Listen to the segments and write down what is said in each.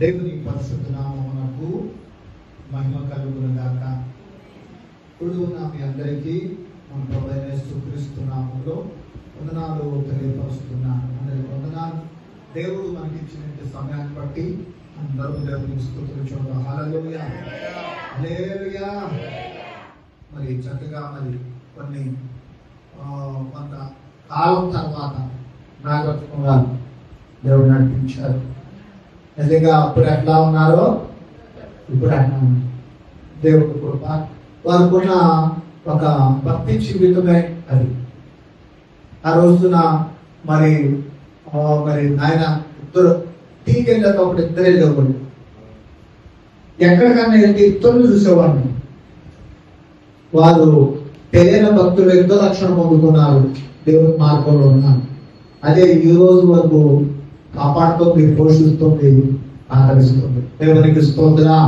దేవుని పరిశుద్ధ నామమునకు మహిమ కలుగును గాక. ఇప్పుడు మీ అందరికీ మన ప్రభువైన యేసుక్రీస్తు నామములో వందనాలు తెలియపరుస్తున్నాను. అందరికి వందనాలు. దేవుడు మనకి ఇచ్చిన సమయాన్ని బట్టి అందరూ దేవుని స్తుతులు చూద్దాం. హల్లెలూయా, హల్లెలూయా. మరి చక్కగా కొన్ని కొంత కాలం తర్వాత నాగరత్నం గారు దేవుడు నడిపించారు. నిజంగా అప్పుడు ఎట్లా ఉన్నారో ఇప్పుడు ఆయన దేవుడి కృప. వారికున్న ఒక భక్తి జీవితమే అది. ఆ రోజున మరి ఆయన ఇద్దరు టీకి వెళ్ళేటప్పుడు ఇద్దరే లేవుడు. ఎక్కడికన్నా వెళ్తే ఇద్దరు చూసేవాడిని. వారు తెలియని భక్తులు ఎంతో రక్షణ పొందుకున్నారు, దేవుని మార్గంలో ఉన్నారు. అదే ఈ రోజు వరకు కాపాడుతుంది, పోషిస్తుంది, ఆదరిస్తుంది. దేవునికి స్తోత్రం.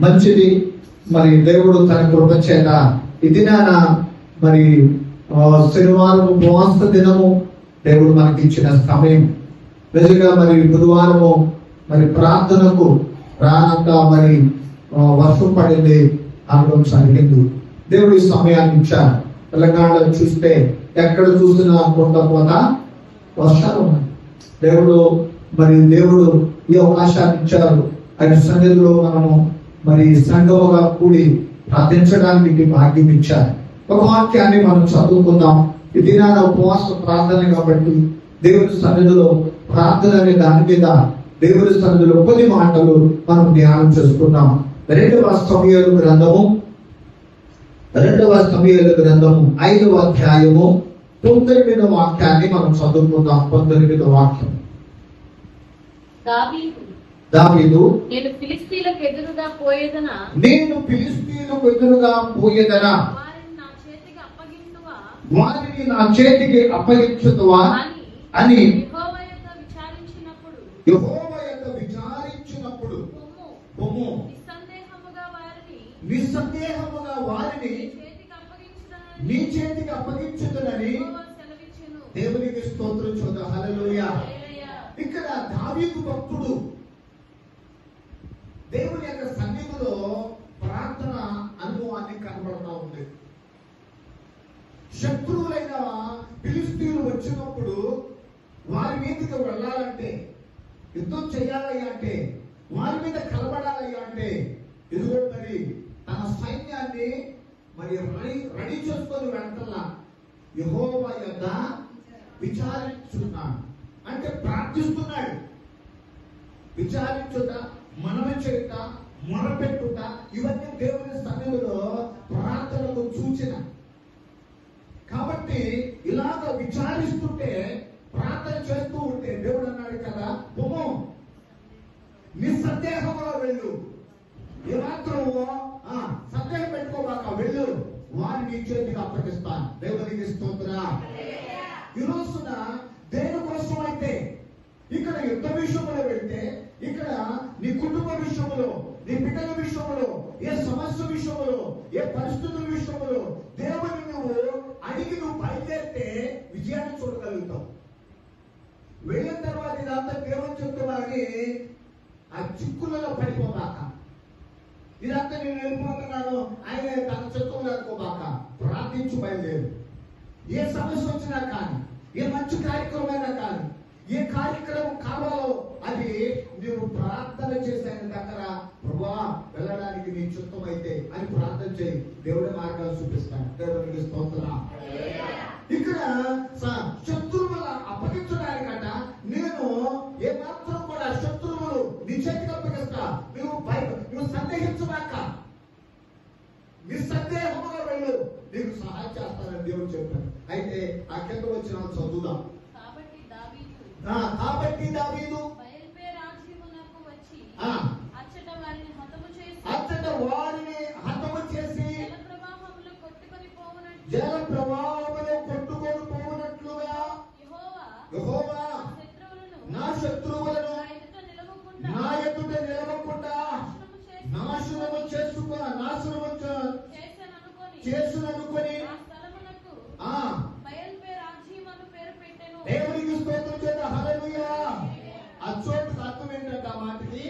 మంచిది. మరి దేవుడు తన కృప చేత ఇది మరి శనివారం ఉపవాస దినము దేవుడు మనకి ఇచ్చిన సమయం. నిజంగా మరి బుధవారము మరి ప్రార్థనకు రానంతా మరి వర్షం పడింది, అనడం జరిగింది. దేవుడు ఈ సమయాన్ని ఇచ్చారు. తెలంగాణలో చూస్తే ఎక్కడ చూసినా కొంత వర్షాలు ఉన్నాయి. దేవుడు ఈ అవకాశాన్ని ఇచ్చారు. ఆయన సన్నిధిలో మనము మరి సంఘముగా కూడి ప్రార్థించడానికి భాగ్యం ఇచ్చారు. ఒక వాక్యాన్ని మనం చదువుకుందాం. ఈ దినాన ఉపవాస ప్రార్థన కాబట్టి దేవుని సన్నిధిలో ప్రార్థన అనే దాని మీద దేవుని సన్నిధిలో కొన్ని మాటలు మనం ధ్యానం చేసుకున్నాం. రెండవ సమూయేలు గ్రంథము 5వ అధ్యాయము 19వ వాక్యాన్ని మనం చదువుకుందాం. 19వ వాక్యం. దావీదు నేను ఫిలిష్తీయులకు ఎదురుగా పోయేదనా వారిని నా చేతికి అప్పగించుదువా అని యెహోవా యొద్ద విచారించినప్పుడు నిస్సందేహముగా వారిని నీ చేతికి అప్పగించుదునని దేవునికి స్తోత్రం చూద్దాం. హల్లెలూయా. ఇక్కడ దావీదు భక్తుడు దేవుని యొక్క సన్నిధిలో ప్రార్థన అనుభవాన్ని కనబడతా ఉంది. శత్రువులైన ఫిలిష్తీయులు వచ్చినప్పుడు వారి మీదకి వెళ్ళాలంటే, యుద్ధం చేయాలయ్యా అంటే, వారి మీద కలబడాలయ్యా అంటే, ఇదిగో మరి తన సైన్యాన్ని మరి రెడీ చేసుకొని వెంటలా యెహోవా యొద్ద విచారించున్నాడు. అంటే ప్రార్థిస్తున్నాడు. విచారించుట, మనవి చేయుట, మొరపెట్టుట, ఇవన్నీ దేవుని సన్నిధిలో ప్రార్థనకు సూచన. కాబట్టి ఇలాగ విచారిస్తుంటే, ప్రార్థన చేస్తూ ఉంటే దేవుడు అన్నాడు కదా, నిస్సందేహంగా వెళ్ళు, ఏమాత్రము సందేహం పెట్టుకోబాక, వెళ్ళు, వారిని నీ చేతికి అప్పగిస్తాను. దేవునికి స్తోత్రం. ఈ రోజున దేని కోసం అయితే ఇక్కడ యుద్ధ విషయంలో వెళ్తే, ఇక్కడ నీ కుటుంబ విషయంలో, నీ బిడ్డల విషయంలో, ఏ సమస్య విషయంలో, ఏ పరిస్థితుల విషయంలో దేవుని నువ్వు అడిగి నువ్వు బయలుదేరితే విజయాన్ని చూడగలుగుతావు. వెళ్ళిన తర్వాత ఇదంతా దేవుని చెప్తున్నారని ఆ చిక్కులలో పడిపోబాక. ఇదంతా నేను వెళ్ళిపోతున్నాను ఆయన తన చెప్పులు అనుకోబాక. ప్రార్థించు బయలుదేరు. ఏ సమస్య వచ్చినా కానీ, ఏ మంచి కార్యక్రమమైనా కానీ, ఏ కార్యక్రమం కావాలో అది నువ్వు ప్రార్థన చేసే దగ్గర, ప్రభువా వెళ్ళడానికి నీ చిత్తం అయితే అని ప్రార్థన చేయి. దేవుడి మార్గాలు చూపిస్తాడు. దేవునికి స్తోత్రం. ఇక్కడ శత్రువుల అప్పగించడానికట నేను ఏమాత్రం కూడా శత్రువులు నీ చేతికి అప్పగిస్తా, నువ్వు సందేహించబాక, నిస్సందేహముగా వెళ్ళు, నీకు సహాయం చేస్తానని దేవుడు చెప్పాడు. అయితే ఆ కింద వచ్చిన చదువుదాం. కాబట్టి దావీదు అచ్చట వారిని హతము చేసి జల ప్రవాహములో కొట్టుకొని పోవునట్లుగా యెహోవా నా శత్రువులను నా ఎదుట నిలవకుండా నాశనము చేసుననుకొని దేవునికి స్తోత్రం చేద్దాం. హల్లెలూయా. ఆ చోటుకు అర్థం ఏంటంటే ఆ మాటకి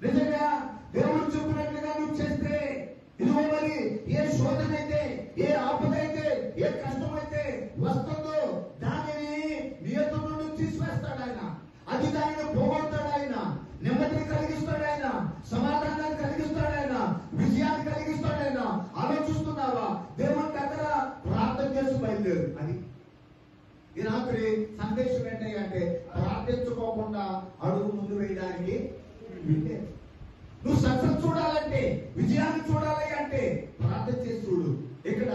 నిజంగా దేవుడు చెప్పినట్లుగా నువ్వు చేస్తే, ఇదిగో మరి ఏ శోధన అయితే, ఏ ఆపద అయితే, ఏ కష్టం అయితే వస్తుందో దానిని నీ ఎదుట నుండి తీసివేస్తాడు ఆయన. అది దానిని పోగొడతాడు ఆయన. నెమ్మదిని కలిగిస్తాడు ఆయన. సమాధానాన్ని కలిగిస్తాడు ఆయన. విజయాన్ని కలిగిస్తాడు ఆయన. ఆలోచిస్తున్నావా? దేవుని దగ్గర ప్రార్థన చేసి బయలుదేరు. అది ఈ రాత్రి సందేశం ఏంటంటే ప్రార్థించుకోకుండా అడుగు ముందు వేయడానికి వీలే. నువ్వు సక్సెస్ చూడాలంటే, విజయాన్ని చూడాలి అంటే ప్రార్థన చేసి చూడు. ఇక్కడ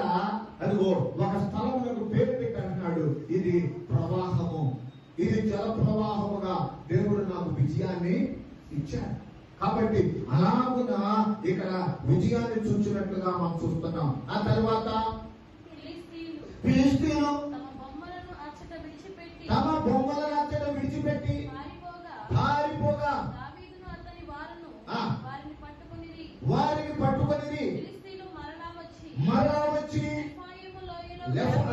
అదిగో ఒక స్థలములకు పేరు పెట్టి అంటున్నాడు, ఇది ప్రవాహము, ఇది జల ప్రవాహముగా దేవుడు నాకు విజయాన్ని ఇచ్చాడు. కాబట్టి అలాగున ఇక్కడ విజయాన్ని చూసినట్లుగా మనం చూస్తున్నాం. ఆ తర్వాత ఫిలిష్తీయులు తమ బొమ్మలను అచ్చట విడిచిపెట్టి పారిపోగా వారిని పట్టుకొని మరలా వచ్చి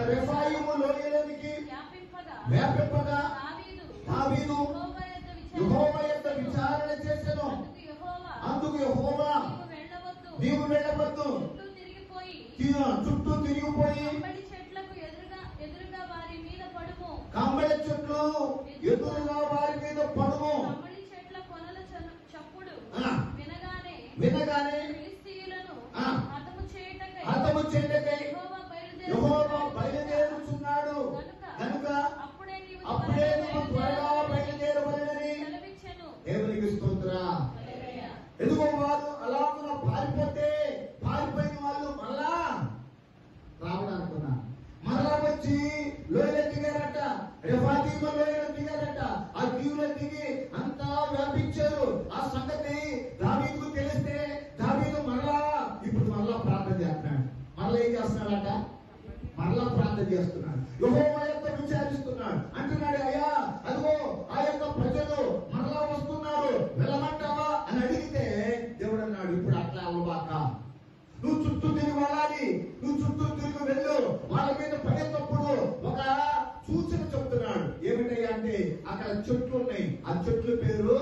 రెఫాయిము లోయలోనికి వ్యాపింపగా దావీదు యెహోవా యొద్ద విచారణ చేసెను. అందుకు యెహోవా నీవు వెళ్ళవద్దు, చుట్టూ తిరిగిపోయి కమ్మడి చెట్లు ఎదురుగా వారి మీద పడుము. వినగానే హతము చేయటకై యెహోవా బయలుదేరుచున్నాడు కనుక అప్పుడే నువ్వు త్వరగా బయలుదేరవలెనని దేవునికి స్తోత్రం. ఎందుకో వారు అలాగున పారిపోయిన వాళ్ళు మళ్ళా రావడానుకున్నారు. మరలా వచ్చి లోయలో దిగారట, రెఫాయీము లోయలో దిగారట. ఆ దీవులో దిగి అంతా వ్యాపించారు. ఆ సంగతి దావీదుకు తెలిస్తే దావీదు ఇప్పుడు మరలా ప్రార్థన చేస్తున్నాడు. మరలా ఏం చేస్తున్నాడట? మరలా ప్రార్థన చేస్తున్నాడు. యెహోవా యొక్క విచారిస్తున్నాడు. అంటున్నాడు, అయ్యా అదిగో ఆ యొక్క ప్రజలు మరలా వస్తున్నారు, వెళ్ళమంటావా అని అడిగితే దేవుడు అన్నాడు, ఇప్పుడు అట్లా అవ్వబాక, నువ్వు చుట్టూ తిరిగి వెళ్ళాలి, నువ్వు చుట్టూ తిరిగి వెళ్ళు. వాళ్ళ మీద పడేటప్పుడు ఒక సూచన చెప్తున్నాడు. ఏమిటయ్యా అంటే అక్కడ చెట్లు ఉన్నాయి. ఆ చెట్ల పేరు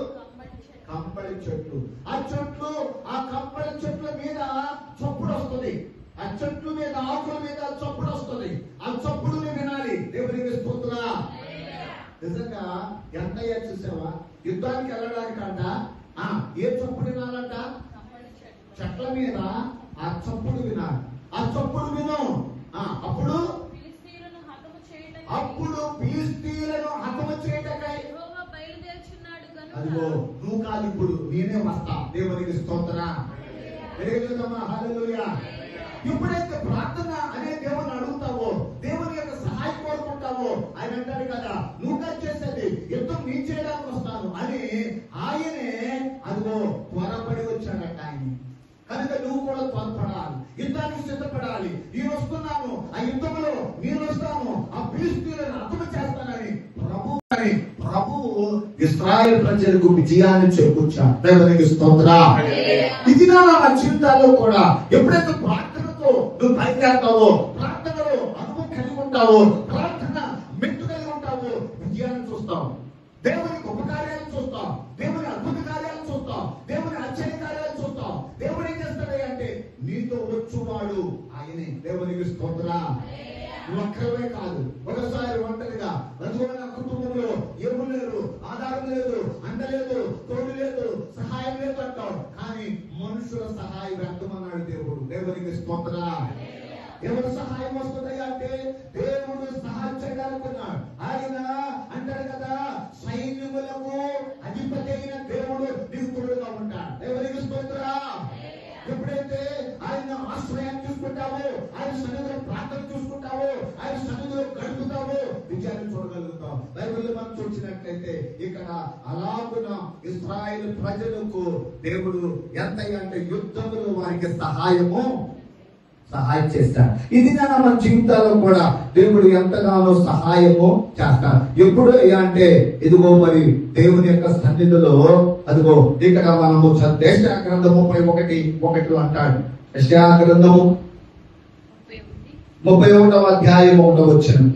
కంపళి చెట్లు. ఆ కంపళి చెట్ల మీద చప్పుడు వస్తుంది. ఆ చెట్ల మీద ఆకుల మీద చప్పుడు వస్తుంది. ఆ చప్పుడుని వినాలి. దేవునికి స్తోత్రం. నిజంగా ఎంత చూసావా? యుద్ధానికి వెళ్ళడానికంట ఏ చప్పుడు వినాలంట? చెట్ల మీద ఆ చప్పుడు వినాలి. ఆ చప్పుడు విను. అప్పుడు ఫిలిష్తీయులను హతము చేయటకై అదిగో నువ్వు కాదు, ఇప్పుడు నేనే వస్తా. దేవునికి స్తోత్రం. హల్లెలూయా. ఎప్పుడైతే ప్రార్థన అనే దేవుని అడుగుతావో, దేవుని యొక్క సహాయం కోరుకుంటావో, ఆయన అంటాడు కదా, నువ్వు చేసేది యుద్ధం నీ చేయడానికి వస్తాను అని ఆయనే అదిగో త్వరపడి వచ్చాడట ఆయన. కనుక నువ్వు కూడా త్వరపడాలి, యుద్ధానికి సిద్ధపడాలి. నేను వస్తున్నాను, ఆ యుద్ధంలో నేను వస్తాను, ఆ ఫిలిష్తీయులను హతము చేస్తానని ప్రభువు ఇశ్రాయేలు ప్రజలకు విజయాన్ని చేకూర్చాడు. దేవునికి స్తోత్రం. ఇది నా జీవితాల్లో కూడా ఎప్పుడైతే ప్రార్థనతో నువ్వు బయలుదేరతావో, ప్రార్థనలో అనుభవం కలిగి ఉంటావో, ప్రార్థన మెట్టు కలిగి ఉంటావో, విజయాన్ని చూస్తావు, దేవుని గొప్ప కార్యాలను చూస్తావు, దేవుని అద్భుత కార్యాలను చూస్తావు, దేవుని ఆశ్చర్య కార్యాలను చూస్తావు. దేవుడు ఏం చేస్తాడు అంటే నీతో వచ్చువాడు ఆయనే. దేవునికి స్తోత్రం. ఒక్కరే కాదు, ఒకసారి ఒంటరిగా రజువైన కుటుంబంలో ఎవరు లేరు, ఆధారం లేదు, అండ లేదు, తోడు లేదు, సహాయం లేదు అంటాడు. కానీ మనుషుల సహాయం వ్యక్తమన్నాడు దేవుడు. దేవునికి స్తోత్రం. ఎవరు సహాయం వస్తుంది అంటే దేవుడు సహాయం చేయాలనుకున్నాడు. ఆయన అంటాడు కదా, సైన్యములకు అధిపతి అయిన దేవుడు నీకు తోడుగా ఉంటాడు. దేవునికి స్తోత్రం. ఎప్పుడైతే ఆయన ఆశ్రయాన్ని చూసుకుంటావో, ఆయన సన్నిధిలో ప్రార్థన చూసుకుంటావో, ఆయన సన్నిధిలో గడుపుతావో, విజయాన్ని చూడగలుగుతాం. బైబిల్లో మనం చూసినట్లయితే ఇక్కడ అలాగున ఇశ్రాయేలు ప్రజలకు దేవుడు ఎంత అంటే యుద్ధంలో వారికి సహాయం చేస్తాడు. ఇది మన జీవితాల్లో కూడా దేవుడు ఎంతగానో సహాయము చేస్తాడు. ఎప్పుడు అంటే ఇదిగో మరి దేవుని యొక్క సన్నిధిలో అదిగో ఇక్కడ మనము యెషయా గ్రంథము 31:1 అంటాడు. యెషయా గ్రంథము 31వ అధ్యాయం 1వ వచనం.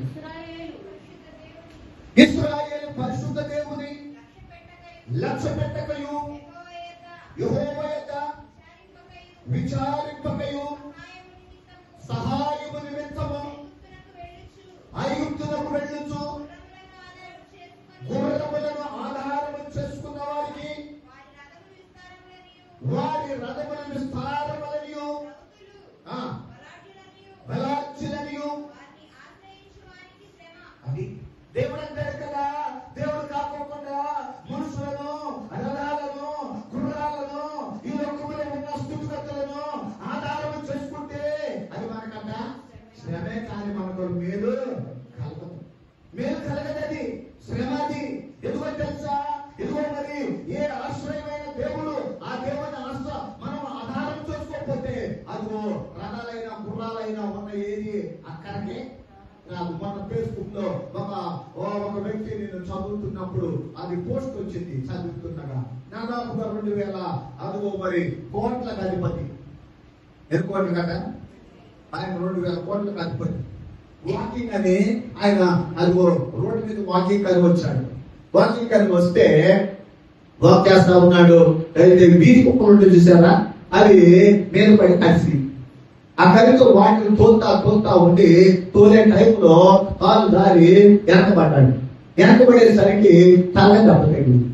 ఇశ్రాయేలు పరిశుద్ధ దేవుని లక్ష్య పెట్టకయు యెహోవా యొద్ద విచారింపకయు సహాయము నిమిత్తము ఐగుప్తునకు వెళ్ళుచు గుర్రములను ఆధారము చేసుకున్న వారికి వారి రథముల విస్తారములనియు బలార్చులనియు అది దేవుడు అంటాడు కదా. దేవుడు కాకోకుండా మనుషులను, రథాలను, గుర్రాలను, ఈ లోకములో ఉన్న స్థితిగతులను ఆధారము చేసుకుంటే అది మనకంట శ్రమే, కానీ మనకు మేలు కలగదు. మేలు కలగదది, శ్రమ అది. ఎందుకో తెలుసా? ఇదిగో మరి ఏ ఆశ్రయమైన దేవుడు, ఆ దేవుని మనం ఆధారం చేసుకోకపోతే అదిగో రథాలైనా గుర్రాలైనా ఉన్న ఏది అక్కడికే రాదు. మన ఫేస్బుక్ లో ఒక వ్యక్తి నేను చదువుతున్నప్పుడు అది పోస్ట్ వచ్చింది. చదువుతుండగా దాదాపుగా 2000 అదిగో మరి కోట్లకు అధిపతి. ఎన్ని కోట్లు కదా ఆయన? 2000 కోట్లకు అధిపతి. వాకింగ్ అని ఆయన అదిగో రోడ్డు మీద వాకింగ్ అని వచ్చాడు. వాకింగ్ అని వస్తే వాక్ చేస్తా ఉన్నాడు. వీధి కుక్కలు చూసారా, అవి మీద పడి కలిసి ఆ కరితో వాటిని తోలుతా ఉండి తోలే టైంలో కాలు దారి వెనకబడ్డాడు. వెనకబడేసరికి తలగా దెబ్బ తగిలింది.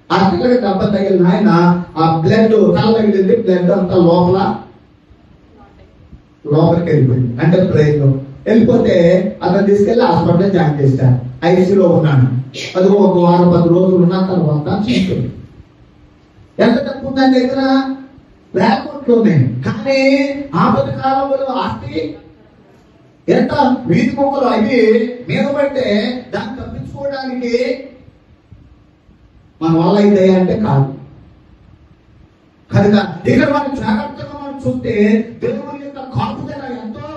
ఆ తలగా దెబ్బ తగిలిన ఆయన ఆ బ్లడ్ తల తగిలింది. బ్లడ్ అంతా లోపలికి వెళ్ళిపోయింది. అంటే బ్రెయిన్ లో వెళ్ళిపోతే అతను తీసుకెళ్లి హాస్పిటల్ జాయిన్ చేశారు. ఐసీలో ఉన్నాను. అది ఒక 10 రోజులు ఉన్న తర్వాత చూస్తుంది. ఎంత తప్పు ఉందని దగ్గర లేకుంటుంది. కానీ ఆపద కాలంలో ఆస్తి ఎంత వీధి కుక్కలు అవి మీద పడితే దాన్ని తప్పించుకోవడానికి మన వల్ల అయితే అంటే కాదు. కనుక ఇక్కడ మనం జాగ్రత్తగా మనం చూస్తే దేవుని యొక్క కాపుదల ఎంతో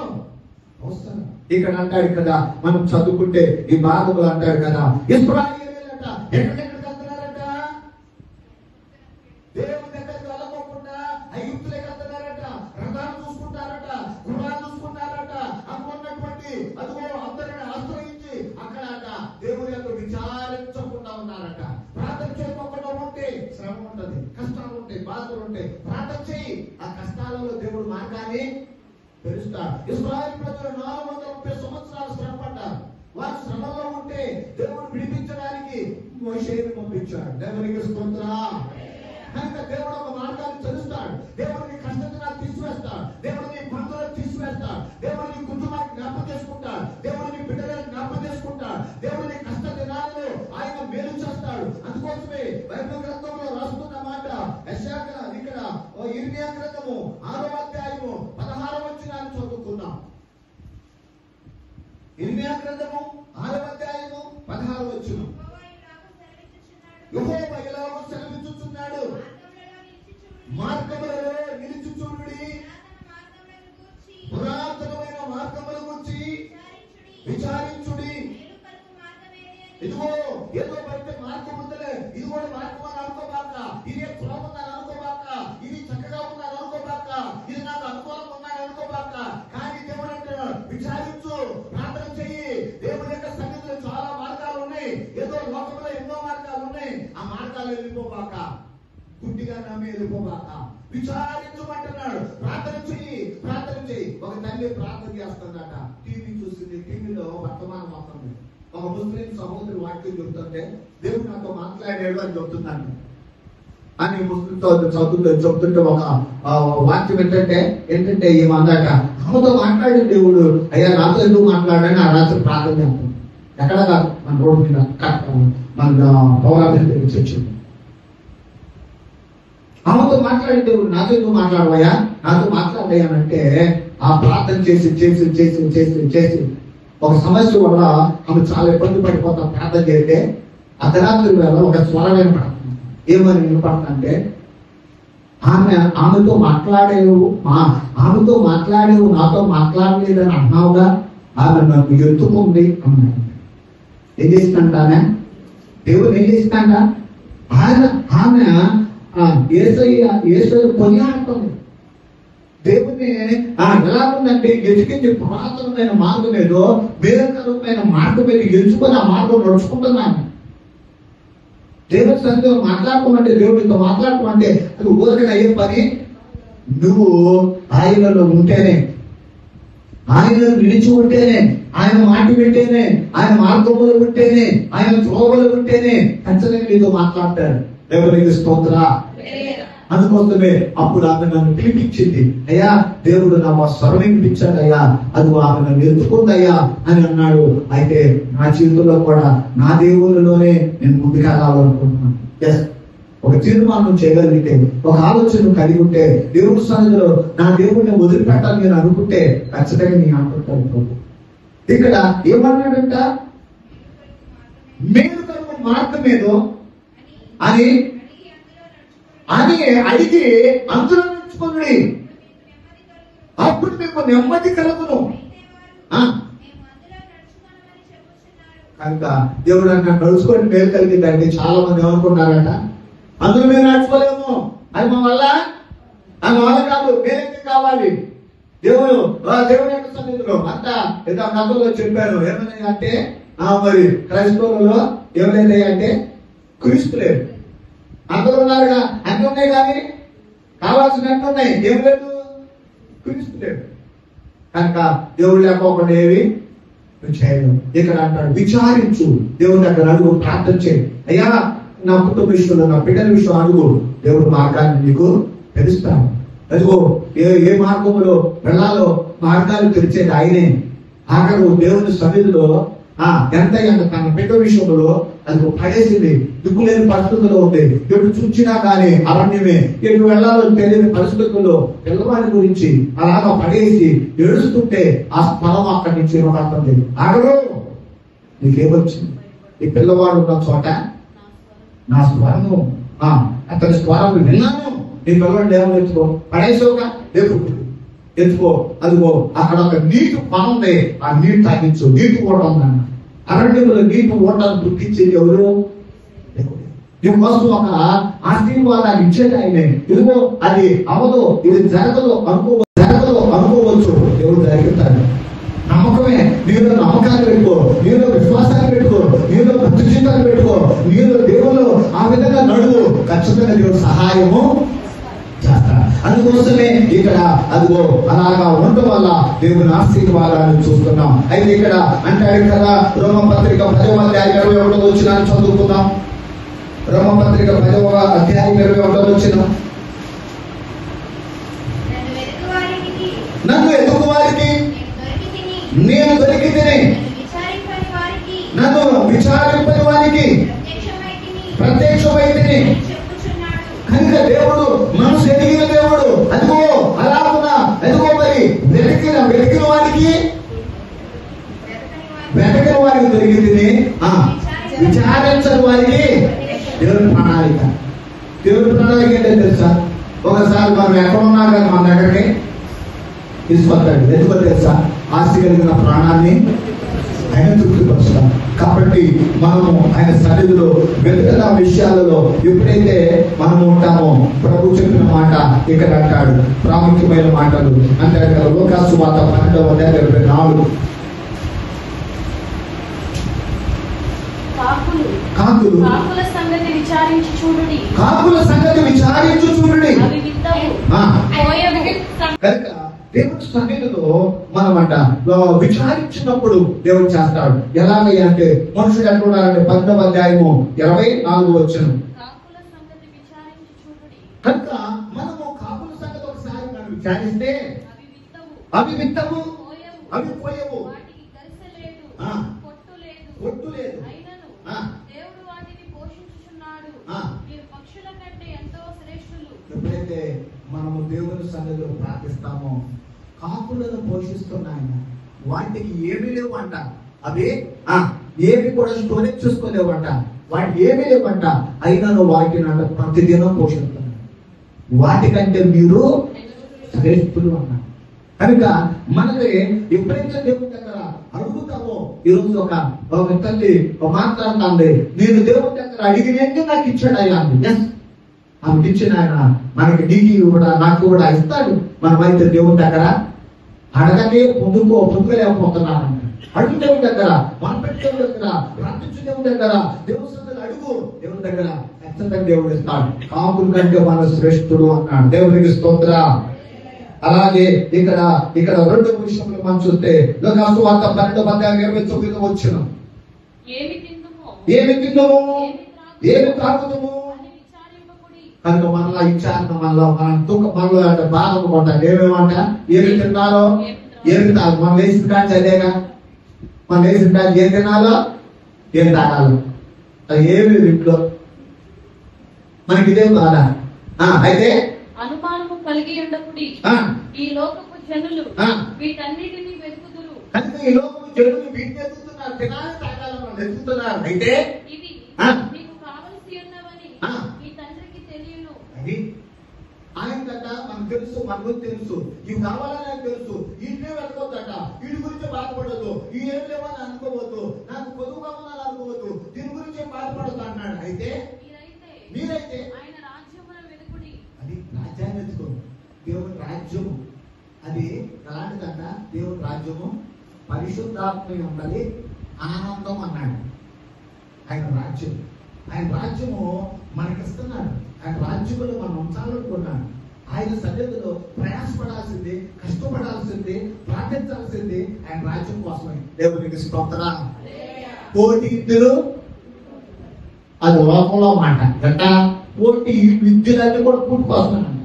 అవసరం. ఇక్కడ అంటాడు కదా, మనం చదువుకుంటే ఈ భాగములు అంటాడు కదా, ఇశ్రాయేలీయులంట ఎక్కడెక్కడికి వెళ్తున్నారంట? దేవుని దగ్గరికి వెళ్ళకోకుండా ఐగుప్తులకు వెళ్తున్నారంట. రథాలు చూసుకుంటారట, గుర్రాలు చూసుకుంటారట. అక్కడ ఉన్నటువంటి అదిగో అందరిని ఆశ్రయించి అక్కడ దేవుని యొక్క విచారించకుండా ఉన్నారట. ప్రార్థన చేయకుండా ఉంటే శ్రమ ఉంటది, కష్టాలు ఉంటాయి, బాధలు ఉంటాయి. ప్రార్థన చేయి, ఆ కష్టాలలో దేవుడు మార్గాన్ని తెలుస్తాడు. ఇశ్రాయేలు ప్రజలు 430 సంవత్సరాలు శ్రమ పడ్డారు. వారు శ్రమలో ఉంటే దేవుడు విడిపించడానికి మోషేని పంపించాడు. దేవునికి స్తోత్రం. కనుక దేవుడు ఒక మార్గాన్ని తెలుస్తాడు. దేవుడు నీ కష్టతనాలు తీసివేస్తాడు. దేవుడు నీ బంధువులను తీసివేస్తాడు. దేవుడు నీ కుటుంబాన్ని జ్ఞాపకం చేసుకుంటాడు. దేవుడు నీ బిడ్డలను జ్ఞాపకం చేసుకుంటాడు. దేవుడు నీ కష్ట దినాలను ఆయన మేలు చేస్తాడు. అందుకోసమే బైబిల్ గ్రంథంలో రాస్తున్న మాట ఇక్కడ ఇర్మియా గ్రంథము 6వ అధ్యాయము 16వ వచనాన్ని చదువుకున్నాం. ఇర్మియా గ్రంథము 6వ అధ్యాయము 16వ వచనం. యెహోవా ఇలాగ సెలవిచ్చుచున్నాడు, మార్గములలో నిలుచుచుండుడి, పురాతనమైన మార్గముల గురించి విచారించుడి. ఇదిగో ఏదో బయట మార్గం ఉందలే, ఇది కూడా మార్గం అని అనుకోబాక, ఇదే సులభం అని అనుకోబాక, ఇది చక్కగా ఉందని అనుకోబాక, ఇది నాకు అనుకూలంగా ఉందని అనుకోబాక. కానీ దేవుడు అంటున్నాడు, విచారించు, ప్రార్థన చెయ్యి. దేవుడి యొక్క సన్నిధిలో చాలా మార్గాలు ఉన్నాయి. ఏదో లోకంలో ఎన్నో మార్గాలు ఉన్నాయి. ఆ మార్గాలు వెళ్ళిపోబాక, గుడ్డిగా నమ్మి వెళ్ళిపోబాక, విచారించమంటున్నాడు. ప్రార్థన చెయ్యి, ప్రార్థన చెయ్యి. ఒక తల్లి ప్రార్థన చేస్తుందట, టీవీ చూస్తుంది. టీవీలో వర్తమానం వస్తుంది. ఒక ముస్లిం సహోదరు వాక్యం చెబుతుంటే దేవుడు నాతో మాట్లాడాడు అని చెప్తున్నాను అని ముస్లిం సహోదరు చెబుతుంటే ఒక వాక్యం ఏంటంటే ఏమన్నాక, ఆమెతో మాట్లాడిన దేవుడు అయ్యా నాతో ఎందుకు మాట్లాడాలని ఆ రాత్రి ప్రార్థన చేస్తాం. ఎక్కడ కాదు, మన రోడ్డు మీద మన పౌరాభివృద్ధి చర్చింది. ఆమెతో మాట్లాడిన దేవుడు నాతో ఎందుకు మాట్లాడవయ్యా, నాతో మాట్లాడయ్యానంటే ఆ ప్రార్థన చేసి చేసి చేసి చేసి చేసి ఒక సమస్య వల్ల ఆమె చాలా ఇబ్బంది పడిపోతాం. ప్రార్థన చేస్తే అర్ధరాత్రి వేళ ఒక స్వరం వినపడుతుంది. ఏమని వినపడుతుందంటే, ఆమెతో మాట్లాడేవు నాతో మాట్లాడలేదని అన్నావుగా, ఆమె నాకు ఎత్తుకుంది అన్నాడు. ఏం చేసిందంటానే దేవుడు ఏం చేసిందంట, ఆమె యేసయ్య కొనియాడుతుంది. దేవుని ఎలా ఉందంటే, ఎదుగుంది పురాతనమైన మార్గం ఏదో వేరకరమైన మార్గం ఏదో ఎంచుకొని ఆ మార్గం నడుచుకుంటున్నాను. దేవుని సన్నిధిలో మాట్లాడటమంటే, దేవుడితో మాట్లాడటమంటే అది ఊరికనే అయ్యే పని. నువ్వు ఆయనలో ఉంటేనే, ఆయన విడిచి ఉంటేనే, ఆయన మాట వింటేనే, ఆయన మార్గములు ఉంటేనే, ఆయన త్రోవలు ఉంటేనే ఖచ్చితంగా నీతో మాట్లాడతాడు. దేవునికి స్తోత్రం. అందుకోసమే అప్పుడు ఆమె నన్ను పిలిపించింది. అయ్యా, దేవుడు నా స్వరం వినిపించాడు అయ్యా, అది ఆమె నన్ను ఎత్తుకుందయ్యా అని అన్నాడు. అయితే నా జీవితంలో కూడా నా దేవుళ్ళలోనే నేను ముందుకు వెళ్ళాలనుకుంటున్నాను. ఎస్, ఒక తీర్మానం చేయగలిగితే, ఒక ఆలోచన కలిగి ఉంటే, దేవుడి సన్నిధిలో నా దేవుడిని వదిలిపెట్టాలని నేను అనుకుంటే ఖచ్చితంగా నేను అనుకుంటాను. ఇక్కడ ఏమన్నాడంట? మేలు కలుగు మార్గమేదో అని అడిగి అందులో నడుచుకోండి, అప్పుడు మీకు నెమ్మది కలుగును. కనుక దేవుడు అన్న నడుచుకోండి మేలు కలిగిందంటే చాలా మంది ఏమనుకున్నారట, అందులో మేము నడుచుకోలేము, అది మా వల్ల కాదు, మేలైతే కావాలి. దేవుడు యొక్క సన్నిధిలో అంతా ఏదో కథలో చెప్పాను. ఏమన్నా అంటే మరి క్రైస్తవులలో ఏమైనా అంటే క్రీస్తు లేదు. అందరూ ఉన్నారుగా, అన్ని ఉన్నాయి కానీ కావాల్సిన అన్ని ఉన్నాయి, ఏం లేదు, క్రీస్తు లేదు. కనుక దేవుడు లేకపోకుండా ఏవి చేయలేము. ఇక్కడ అంటాడు విచారించు, దేవుడి దగ్గర అడుగు, ప్రార్థన చేయి. అయ్యా, నా కుటుంబ విషయంలో, నా బిడ్డల విషయం అడుగు, దేవుడు మార్గాన్ని నీకు తెలుస్తాను. అదిగో ఏ మార్గంలో వెళ్ళాలో మార్గాలు తెరిచేది ఆయనే. ఆఖరు దేవుని సన్నిధిలో ఎంత తన బిడ్డ విషయంలో అది పడేసింది, దిక్కులేని పరిస్థితుల్లో ఉంది. ఎటు చూచినా కానీ అరణ్యమే, ఎటు వెళ్ళాలో తెలియని పరిస్థితుల్లో పిల్లవాడి గురించి అలాగా పడేసి ఏడుస్తుంటే ఆ స్థలం అక్కడి నుంచి వినబడుతుంది. ఆగరు, నీకేమొచ్చింది? ఈ పిల్లవాడు ఉన్న చోట నా స్వరము, అతని స్వరం విన్నాను. నీ పిల్లవాడిని ఏమో ఎత్తుకో, పడేసావుగా, ఎత్తుకో. అదిగో అక్కడ ఒక నీటి పని ఉంది, ఆ నీరు తాగించు. నీటి ఓట ఉందన్న, అరణ్యంలో నీటి ఓటాన్ని గుర్తించేది ఎవరు? నీకోసం ఒక ఆశీర్వాదాన్ని ఇచ్చేది ఆయనే. ఇదిగో అది అవదో, ఇది జరగదు అనుకోవచ్చు, ఎవరు జరుగుతాడు. నమ్మకమే, నీలో నమ్మకాన్ని పెట్టుకో, నీలో విశ్వాసాన్ని పెట్టుకో, నీలో భక్తి జీవితాన్ని పెట్టుకో, నీలో దేవుళ్ళు ఆ విధంగా నడువు, ఖచ్చితంగా దేవుడు సహాయము చేస్తాడు. అందుకోసమే ఇక్కడ అదిగో అలాగా ఉండటం వల్ల దేవుని ఆశీర్వాదాన్ని చూస్తున్నాం. అయితే ఇక్కడ అంటాడు కదా, రోమపత్రిక 10వ అధ్యాయం 21వ వచనాన్ని చదువుకుందాం. రోమపత్రిక 10వ అధ్యాయం 21వ వచనం. నన్ను ఎదుగు వారికి నేను దొరికితిని, నన్ను విచారింపని వారికి ప్రత్యక్షమైతిని. కనుక దేవుడు మనసు ఎదిగిన దేవుడు. అదిగో అలాగున్నా, అదిగో మరి వెతికిన వారికి దొరికితిని, విచారించని వారికి దేవుని ప్రణాళిక. దేవుని ప్రణాళిక ఏంటో తెలుసా? ఒకసారి మనం ఎక్కడ ఉన్నా కానీ మన దగ్గరికి తీసుకొస్తాడు. ఎందుకో తెలుసా? ఆస్తి కలిగిన ప్రాణాన్ని ఆయన తృప్తిపరుస్తాం. కాబట్టి మనము ఆయన సన్నిధిలో వెతుకున్న విషయాలలో ఎప్పుడైతే మనము ఉంటామో, ప్రభు చెప్పిన మాట ఇక్కడ అంటాడు, ప్రాముఖ్యమైన మాటలు అంటాడు కదా. లూకాసు సువార్త 12వ అధ్యాయం 24. కాకుల సంగతి విచారించి చూడుడి, కనుక దేవుడి సన్నిధిలో మనమంట విచారించినప్పుడు దేవుడు చేస్తాడు. ఎలాగ అంటే మనుషుడు ఎట్లున్నారంటే 10వ అధ్యాయము 24వ వచనం. కనుక మనము కాకుల సంగతి ఒకసారి మనం విచారిస్తే అవి విత్తవు, అవి పోయవు, పొట్టు లేదు. ఎప్పుడైతే మనము దేవుని సన్నిధిలో ప్రార్థిస్తామో, కాకులను పోషిస్తున్నాయన, వాటికి ఏమీ లేవంట, అవి ఏమి కూడా స్టోరేజ్ చేసుకోలేవంట, వాటికి ఏమీ లేవంట, అయినా వాటిని అంట ప్రతిదినం పోషిస్తున్నాయి. వాటికంటే మీరు శ్రేష్ఠులు అన్నారు. కనుక మనకి ఎప్పుడైతే దేవుని దగ్గర అడుగుతామో, ఈరోజు ఒక తల్లి మాట్లాడుతుంది, నేను దేవుని దగ్గర అడిగినట్టు నాకు ఇచ్చాడు అయ్యా. ఎస్, ఆమెకి ఇచ్చిన ఆయన మనకి నీకు కూడా నాకు కూడా ఇస్తాడు. మనమైతే దేవుని దగ్గర అడగనే పొందుకోలేకపోతున్నానంట. అడుగు దేవుని దగ్గర, మన పెట్టి దేవుని దగ్గర, ప్రార్థించు దేవుని దగ్గర, దేవుని అడుగు. అడుగు దేవుని దగ్గర ఖచ్చితంగా దేవుడు ఇస్తాడు. కాకుల కంటే మన శ్రేష్ఠుడు అన్నాడు. దేవునికి స్తోత్రం. అలాగే ఇక్కడ రెండో విషయంలో మనం చూస్తే లోకాసు వార్త 12:29 వచ్చిన ఏమి తిందుమో ఏమి తాగుతాము కనుక మనలో విచారణ మనలో అంటే బాగా అనుకుంటాం. ఏమేమంట ఏమి తిన్నాలో ఏమి తాగు. మనం వేసిన కానీ చదివేగా మనం వేసిన కానీ ఏం తినాలో ఏం తాగాలో అది ఏమి ఇంట్లో మనకి ఇదే బాధ. అయితే అనుమానము కలిగి ఉండకుడి. ఈ లోకపు జనులు వీటన్నిటిని వెతుకుదురు. కనుక ఈ లోకపు జనులు వీటిని వెతుకుతున్నారు. తినాలి తాగాలని వెతుకుతున్నారు. అయితే ఇవి మీకు కావలసి ఉన్నవని మీ తండ్రికి తెలియను. అది ఆయన కట్ట మనకు తెలుసు, మన గురించి తెలుసు. ఇవి కావాలని నాకు తెలుసు. వీటినే వెతకొద్దట. వీటి గురించి బాధపడద్దు. ఈ ఏం లేవని అనుకోవద్దు. నాకు పొదుపు కావాలని అనుకోవద్దు. దీని గురించి బాధపడద్దు అన్నాడు. అయితే మీరైతే ఆయన రాజ్యమును వెతుకుడి. అది రాజ్యాన్ని వెతుకు. దేవుని రాజ్యము అది ఎలాంటిదంట? దేవుని రాజ్యము పరిశుద్ధాత్మ ఉండాలి, ఆనందం అన్నాడు. ఆయన రాజ్యము మనకిస్తున్నాడు. ఆయన రాజ్యములో మనం ఉంచాలనుకున్నాడు. ఆయన సన్నిధిలో ప్రయాసపడాల్సింది, కష్టపడాల్సింది, ప్రార్థించాల్సింది ఆయన రాజ్యం కోసమే. దేవునికి స్తోత్రం. కోటి ఇద్దరు అది లోకంలో మాట గట్ట కోటి విద్యులన్నీ కూడా పుట్టు కోసం అంట.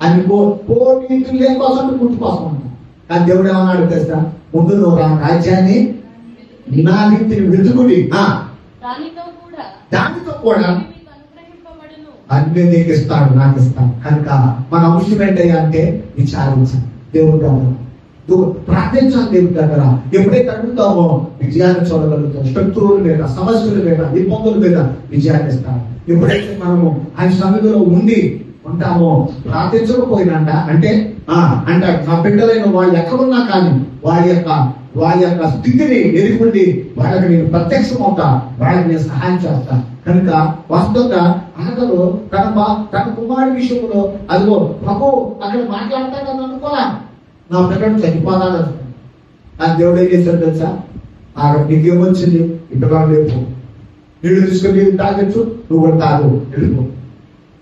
అన్ని కోటి విద్యులు లేని కోసం పుట్టు కోసం అంట. కానీ దేవుడు ఏమన్నాడు తెలుసా? ముందు నువ్వు రాజ్యాన్ని నా నీతిని వెతుకుడి, దానితో కూడా అన్ని నీకు ఇస్తాడు, నాకు ఇస్తాడు. కనుక మన అవసరం ఏంటయ్యా అంటే విచారించాలి దేవుడు దగ్గర, ప్రార్థించాలి దేవుడి దగ్గర. ఎప్పుడైతే అడుగుతామో విజయాన్ని చూడగలుగుతాం. శత్రువుల మీద, సమస్యల మీద, ఇబ్బందుల మీద విజయాన్ని ఇస్తాము. ఎప్పుడైతే మనము ఆయన సన్నిధిలో ఉంటామో ప్రార్థించకపోయినంట అంటే నా బిడ్డలైన వాళ్ళు ఎక్కడున్నా కానీ వాళ్ళ యొక్క స్థితిని ఎదుర్కొండి వాళ్ళకి నేను ప్రత్యక్షం అవుతా, వాళ్ళకి నేను సహాయం చేస్తా. కనుక వాస్తవంగా అందరూ తన కుమారుడి విషయంలో అదిగో ప్రభు అక్కడ మాట్లాడతాడని అనుకోలా. నా బిడ్డను చనిపోతాడు. ఆ దేవుడు ఏం చేశాడు తెలుసా? నీకేమొచ్చింది? ఇంతగా లేపు, నీళ్ళు తీసుకొని నీళ్ళు తాగొచ్చు, నువ్వు కూడా తాగు, వెళ్ళిపో.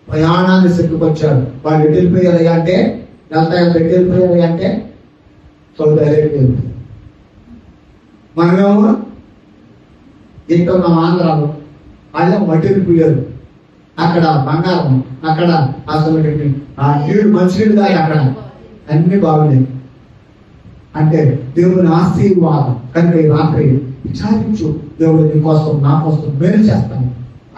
ప్రయాణాన్ని సిద్ధపరిచాడు. వాళ్ళు ఎటు వెళ్ళిపోయారు అంటే ఎటు వెళ్ళిపోయారు అంటే సౌదీ అరేబియా. మనమేమో ఇంటున్నాం ఆంధ్రాలో, వాళ్ళే మట్టి వెళ్ళిపోయారు. అక్కడ బంగారం, అక్కడ అసలు నీళ్ళు మంచినీళ్ళు కాదు, అక్కడ అన్ని బాగున్నాయి. అంటే దేవుని ఆశీర్వాదం. కనుక ఈ రాత్రి విచారించు, దేవుడు నీ కోసం నా కోసం మేలు చేస్తాను.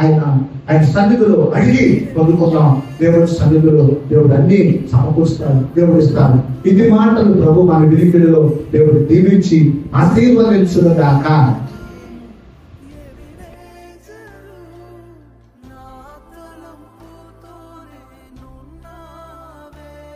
ఆయన సన్నిధిలో అడిగి పొందుకున్నాం. దేవుడి సన్నిధిలో దేవుడు అన్ని సమకూరుస్తాడు, దేవుడు ఇస్తాడు. ఇది మాటలు ప్రభు మన వినికిడిలో దేవుడు దీవించి ఆశీర్వదించుగాక.